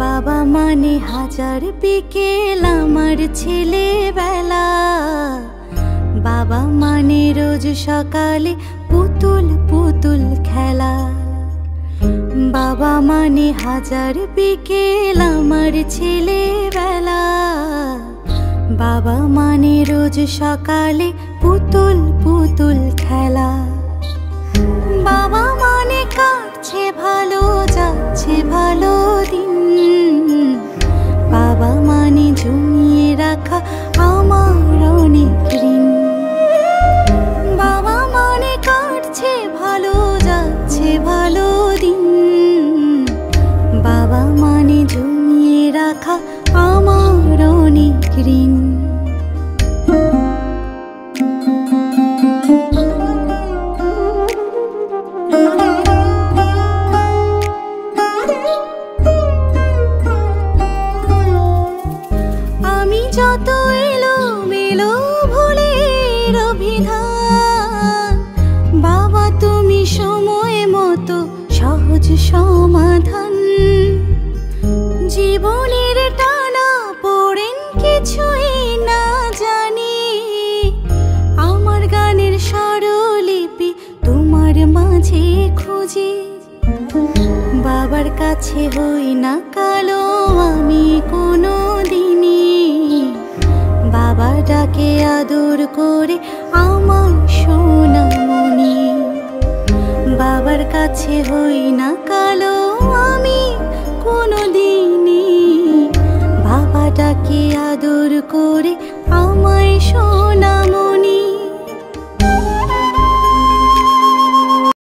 বাবা মানে হাজার বিকেল আমার ছেলেবেলা। বাবা মানে রোজ সকালে পুতুল পুতুল খেলা। বাবা মানে হাজার বিকেল আমার ছেলেবেলা। বাবা মানে রোজ সকালে পুতুল পুতুল খেলা। বাবা মানে কাটছে ভালো, যাচ্ছে ভালো দিন। বাবা মানে জমিয়ে রাখা আমার অনেক ঋণ। বাবা মানে কাটছে ভালো, যাচ্ছে ভালো দিন। বাবা মানে জমিয়ে রাখা আমার অনেক ঋণ। যত এলোমেলো ভুলের অভিধান, বাবা তুমি সময় মতো সহজ সমাধান। জীবনের টানা পড়েন কিছুই না জানি, আমার গানের স্বরলিপি তোমার মাঝে খুঁজি। বাবার কাছে হই না কালো আমি কোনো দিনই, বাবা ডাকে আদর করে আমার সোনামণি। বাবার কাছে হই না কালো আমি কোনো দিনই, বাবা ডাকে আদর করে